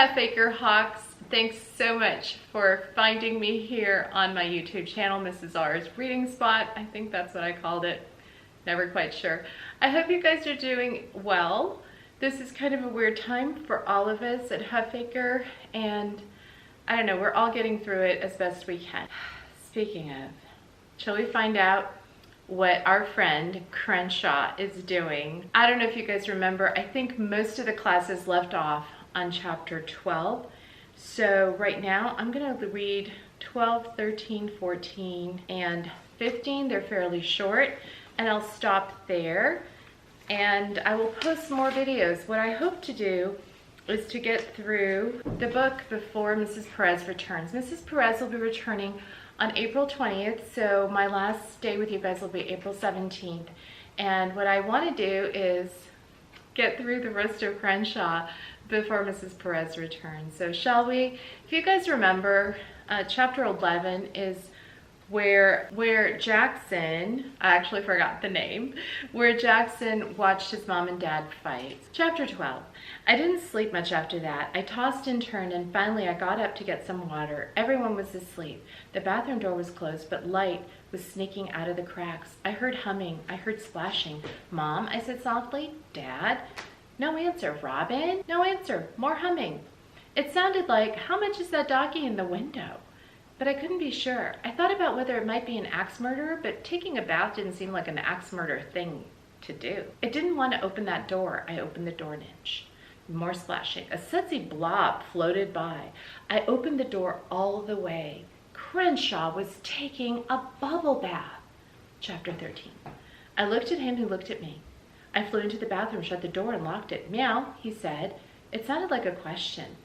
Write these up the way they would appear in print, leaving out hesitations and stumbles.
Half-Acre Hawks, thanks so much for finding me here on my YouTube channel, Mrs. R's Reading Spot. I think that's what I called it. Never quite sure. I hope you guys are doing well. This is kind of a weird time for all of us at Half-Acre, and I don't know, we're all getting through it as best we can. Speaking of, shall we find out what our friend CRENSHAW is doing? I don't know if you guys remember, I think most of the classes left off on chapter 12. So right now I'm gonna read 12, 13, 14, and 15. They're fairly short, and I'll stop there. And I will post more videos. What I hope to do is to get through the book before Mrs. Perez returns. Mrs. Perez will be returning on April 20th, so my last day with you guys will be April 17th. And what I want to do is get through the rest of CRENSHAW before Mrs. Perez returns. So shall we? If you guys remember, chapter 11 is where Jackson, I actually forgot the name, where Jackson watched his mom and dad fight. Chapter 12. I didn't sleep much after that. I tossed and turned, and finally I got up to get some water. Everyone was asleep. The bathroom door was closed, but light was sneaking out of the cracks. I heard humming. I heard splashing. Mom, I said softly. Dad? No answer. Robin? No answer. More humming. It sounded like, how much is that doggy in the window? But I couldn't be sure. I thought about whether it might be an axe murderer, but taking a bath didn't seem like an axe murderer thing to do. It didn't want to open that door. I opened the door an inch. More splashing. A sudsy blob floated by. I opened the door all the way. CRENSHAW was taking a bubble bath. Chapter 13. I looked at him, he looked at me. I flew into the bathroom, shut the door, and locked it. Meow, he said. It sounded like a question.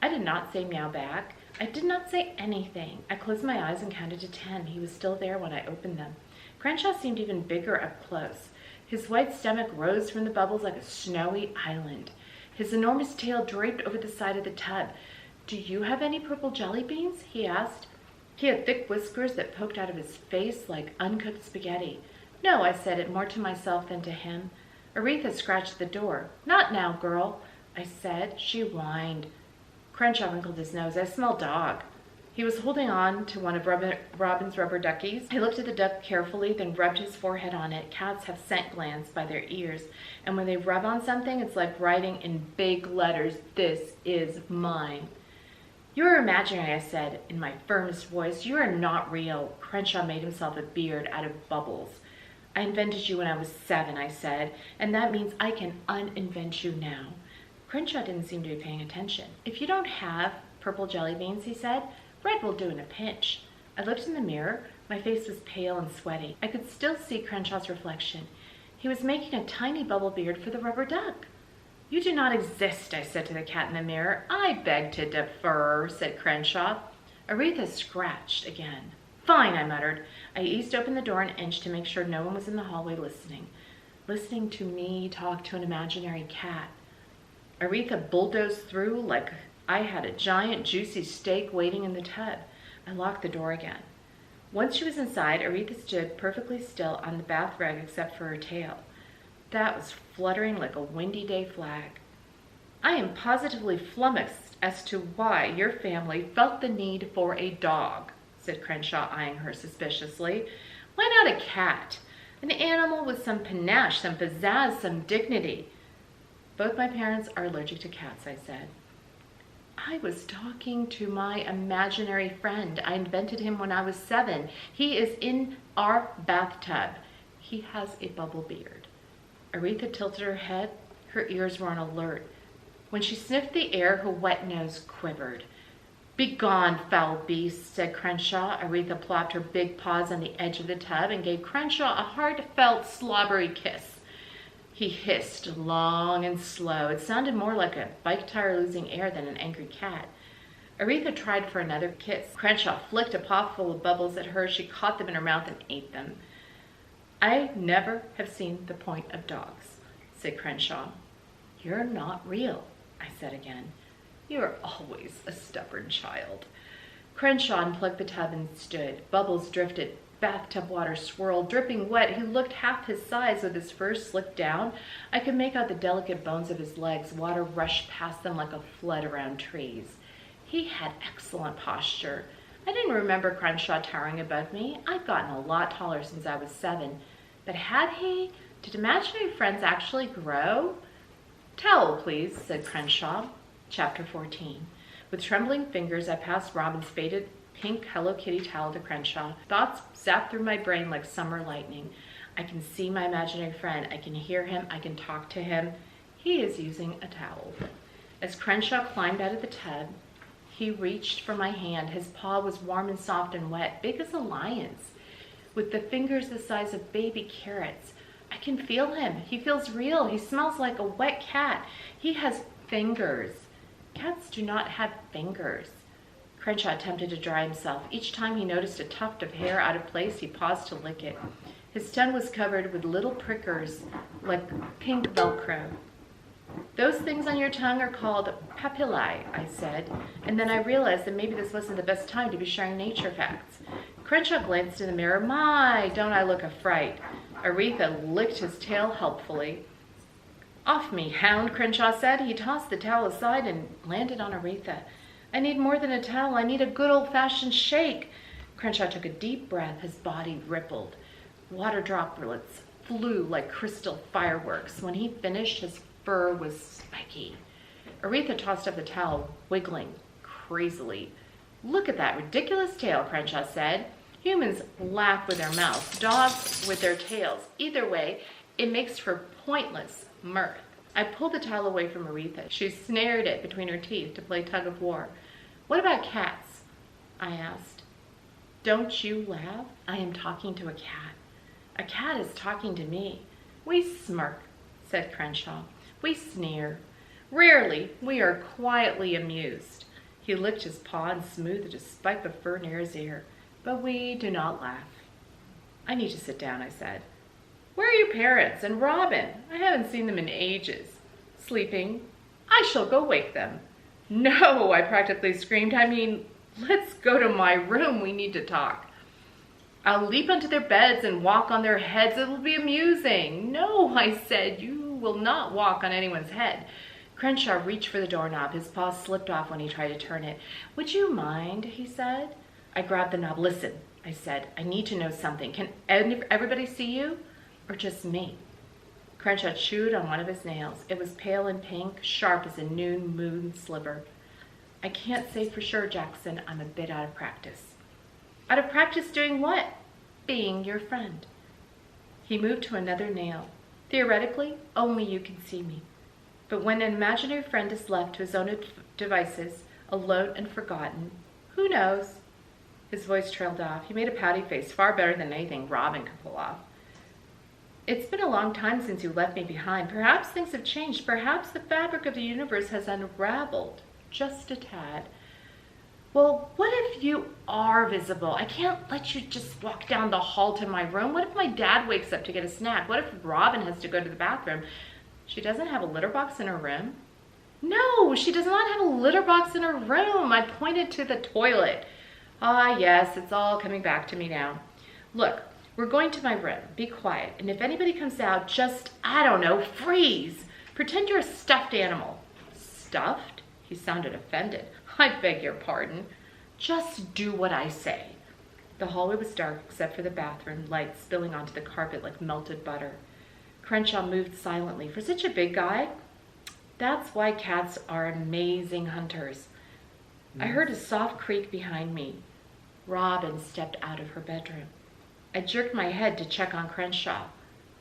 I did not say meow back. I did not say anything. I closed my eyes and counted to 10. He was still there when I opened them. CRENSHAW seemed even bigger up close. His white stomach rose from the bubbles like a snowy island. His enormous tail draped over the side of the tub. Do you have any purple jelly beans? He asked. He had thick whiskers that poked out of his face like uncooked spaghetti. No, I said it more to myself than to him. Aretha scratched the door. Not now, girl, I said. She whined. CRENSHAW wrinkled his nose. I smell dog. He was holding on to one of Robin's rubber duckies. He looked at the duck carefully, then rubbed his forehead on it. Cats have scent glands by their ears, and when they rub on something, it's like writing in big letters, "This is mine." You are imaginary, I said in my firmest voice. You are not real. CRENSHAW made himself a beard out of bubbles. I invented you when I was 7, I said, and that means I can uninvent you now. CRENSHAW didn't seem to be paying attention. If you don't have purple jelly beans, he said, red will do in a pinch. I looked in the mirror. My face was pale and sweaty. I could still see CRENSHAW's reflection. He was making a tiny bubble beard for the rubber duck. You do not exist, I said to the cat in the mirror. I beg to differ, said CRENSHAW. Aretha scratched again. Fine, I muttered. I eased open the door an inch to make sure no one was in the hallway listening. Listening to me talk to an imaginary cat. Aretha bulldozed through like I had a giant, juicy steak waiting in the tub. I locked the door again. Once she was inside, Aretha stood perfectly still on the bath rug except for her tail. That was fluttering like a windy day flag. I am positively flummoxed as to why your family felt the need for a dog, said CRENSHAW, eyeing her suspiciously. Why not a cat? An animal with some panache, some pizzazz, some dignity. Both my parents are allergic to cats, I said. I was talking to my imaginary friend. I invented him when I was 7. He is in our bathtub. He has a bubble beard. Aretha tilted her head. Her ears were on alert. When she sniffed the air, her wet nose quivered. Begone, foul beast, said CRENSHAW. Aretha plopped her big paws on the edge of the tub and gave CRENSHAW a heartfelt, slobbery kiss. He hissed, long and slow. It sounded more like a bike tire losing air than an angry cat. Aretha tried for another kiss. CRENSHAW flicked a paw full of bubbles at her. She caught them in her mouth and ate them. I never have seen the point of dogs, said CRENSHAW. You're not real, I said again. You are always a stubborn child. CRENSHAW unplugged the tub and stood. Bubbles drifted bathtub water swirled, dripping wet. He looked half his size with his fur slicked down. I could make out the delicate bones of his legs. Water rushed past them like a flood around trees. He had excellent posture. I didn't remember Crenshaw towering above me. I'd gotten a lot taller since I was 7. But had he? Did imaginary friends actually grow? Towel, please, said Crenshaw. Chapter 14. With trembling fingers, I passed Robin's faded pink Hello Kitty towel to Crenshaw. Thoughts zapped through my brain like summer lightning. I can see my imaginary friend. I can hear him. I can talk to him. He is using a towel. As Crenshaw climbed out of the tub, he reached for my hand. His paw was warm and soft and wet, big as a lion's, with the fingers the size of baby carrots. I can feel him. He feels real. He smells like a wet cat. He has fingers. Cats do not have fingers. Crenshaw attempted to dry himself. Each time he noticed a tuft of hair out of place, he paused to lick it. His tongue was covered with little prickers like pink Velcro. Those things on your tongue are called papillae, I said, and then I realized that maybe this wasn't the best time to be sharing nature facts. Crenshaw glanced in the mirror. My, don't I look a fright. Aretha licked his tail helpfully. Off me, hound, Crenshaw said. He tossed the towel aside and landed on Aretha. I need more than a towel. I need a good old-fashioned shake. Crenshaw took a deep breath. His body rippled. Water droplets flew like crystal fireworks. When he finished, his fur was spiky. Aretha tossed up the towel, wiggling crazily. Look at that ridiculous tail, Crenshaw said. Humans laugh with their mouths, dogs with their tails. Either way, it makes for pointless mirth. I pulled the towel away from Aretha. She snared it between her teeth to play tug of war. What about cats? I asked. Don't you laugh? I am talking to a cat. A cat is talking to me. We smirk, said Crenshaw. We sneer. Rarely, we are quietly amused. He licked his paw and smoothed a spike of fur near his ear. But we do not laugh. I need to sit down, I said. Where are your parents and Robin? I haven't seen them in ages. Sleeping. I shall go wake them. No, I practically screamed. I mean, let's go to my room. We need to talk. I'll leap onto their beds and walk on their heads. It will be amusing. No, I said, you will not walk on anyone's head. Crenshaw reached for the doorknob. His paw slipped off when he tried to turn it. Would you mind, he said. I grabbed the knob. Listen, I said, I need to know something. Can everybody see you? Or just me? Crenshaw chewed on one of his nails. It was pale and pink, sharp as a noon moon sliver. I can't say for sure, Jackson. I'm a bit out of practice. Out of practice doing what? Being your friend. He moved to another nail. Theoretically, only you can see me. But when an imaginary friend is left to his own devices, alone and forgotten, who knows? His voice trailed off. He made a pouty face, far better than anything Robin could pull off. It's been a long time since you left me behind. Perhaps things have changed. Perhaps the fabric of the universe has unraveled just a tad. Well, what if you are visible? I can't let you just walk down the hall to my room. What if my dad wakes up to get a snack? What if Robin has to go to the bathroom? She doesn't have a litter box in her room. No, she does not have a litter box in her room. I pointed to the toilet. Ah, yes, it's all coming back to me now. Look, we're going to my room. Be quiet. And if anybody comes out, just, I don't know, freeze. Pretend you're a stuffed animal. Stuffed? He sounded offended. I beg your pardon. Just do what I say. The hallway was dark except for the bathroom, light spilling onto the carpet like melted butter. Crenshaw moved silently. For such a big guy, that's why cats are amazing hunters. I heard a soft creak behind me. Robin stepped out of her bedroom. I jerked my head to check on Crenshaw.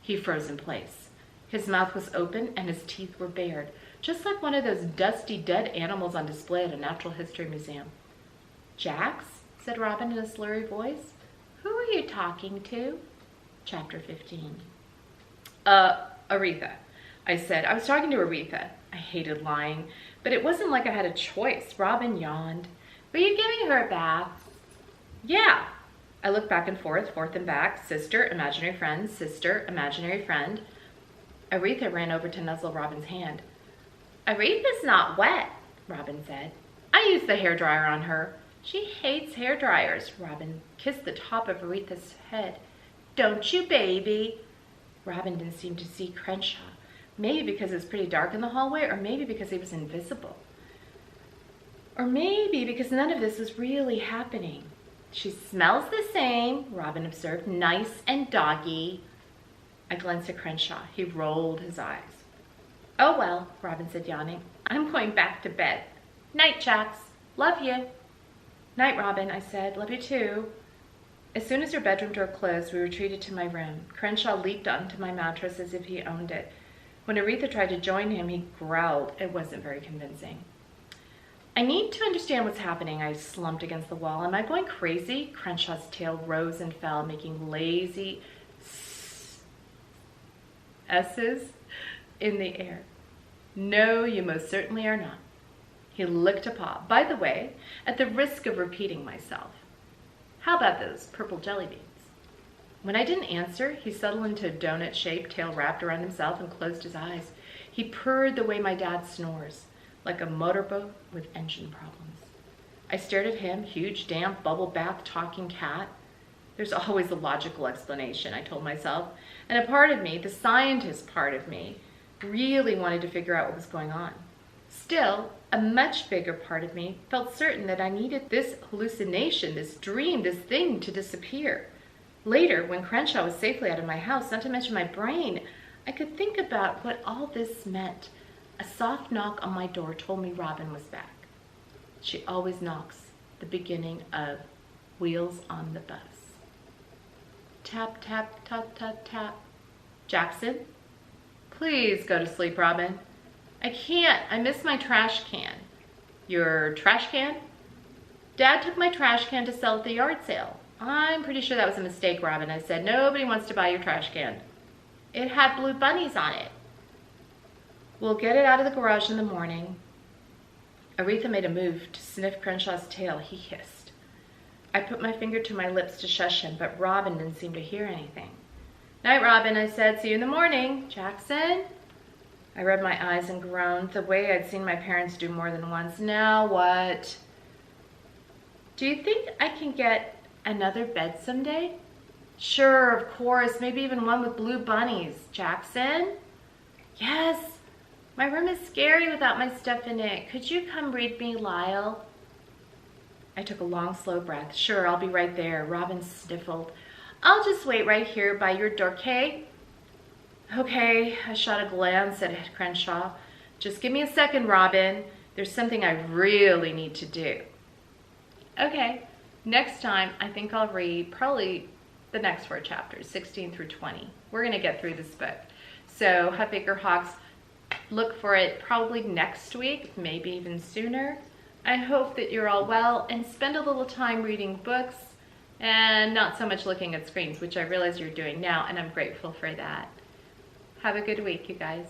He froze in place. His mouth was open and his teeth were bared, just like one of those dusty dead animals on display at a natural history museum. Jax, said Robin in a slurry voice, who are you talking to? Chapter 15. Aretha, I said. I was talking to Aretha. I hated lying, but it wasn't like I had a choice. Robin yawned. Were you giving her a bath? Yeah. I looked back and forth and back. Sister, imaginary friend, sister, imaginary friend. Aretha ran over to nuzzle Robin's hand. Aretha's not wet, Robin said. I used the hairdryer on her. She hates hair dryers. Robin kissed the top of Aretha's head. Don't you, baby? Robin didn't seem to see Crenshaw. Maybe because it was pretty dark in the hallway, or maybe because he was invisible. Or maybe because none of this was really happening. She smells the same, Robin observed, nice and doggy. I glanced at Crenshaw. He rolled his eyes. Oh well, Robin said, yawning. I'm going back to bed. Night, chaps. Love you. Night, Robin, I said. Love you too. As soon as her bedroom door closed, we retreated to my room. Crenshaw leaped onto my mattress as if he owned it. When Aretha tried to join him, he growled. It wasn't very convincing. I need to understand what's happening, I slumped against the wall. Am I going crazy? Crenshaw's tail rose and fell, making lazy S's in the air. No, you most certainly are not. He licked a paw. By the way, at the risk of repeating myself, how about those purple jelly beans? When I didn't answer, he settled into a donut-shaped tail wrapped around himself and closed his eyes. He purred the way my dad snores, like a motorboat with engine problems. I stared at him, huge, damp, bubble bath, talking cat. There's always a logical explanation, I told myself, and a part of me, the scientist part of me, really wanted to figure out what was going on. Still, a much bigger part of me felt certain that I needed this hallucination, this dream, this thing to disappear. Later, when Crenshaw was safely out of my house, not to mention my brain, I could think about what all this meant. A soft knock on my door told me Robin was back. She always knocks, the beginning of Wheels on the Bus. Tap, tap, tap, tap, tap. Jackson? Please go to sleep, Robin. I can't. I miss my trash can. Your trash can? Dad took my trash can to sell at the yard sale. I'm pretty sure that was a mistake, Robin. I said, nobody wants to buy your trash can. It had blue bunnies on it. We'll get it out of the garage in the morning. Aretha made a move to sniff Crenshaw's tail. He hissed. I put my finger to my lips to shush him, but Robin didn't seem to hear anything. Night, Robin, I said. See you in the morning. Jackson? I rubbed my eyes and groaned, the way I'd seen my parents do more than once. Now what? Do you think I can get another bed someday? Sure, of course. Maybe even one with blue bunnies. Jackson? Yes. My room is scary without my stuff in it. Could you come read me Lyle? I took a long, slow breath. Sure, I'll be right there. Robin sniffled. I'll just wait right here by your door, okay? Okay, I shot a glance at Crenshaw. Just give me a second, Robin. There's something I really need to do. Okay, next time I think I'll read probably the next 4 chapters, 16 through 20. We're gonna get through this book. So Huffaker Hawks, look for it probably next week, maybe even sooner. I hope that you're all well and spend a little time reading books and not so much looking at screens, which I realize you're doing now, and I'm grateful for that. Have a good week, you guys.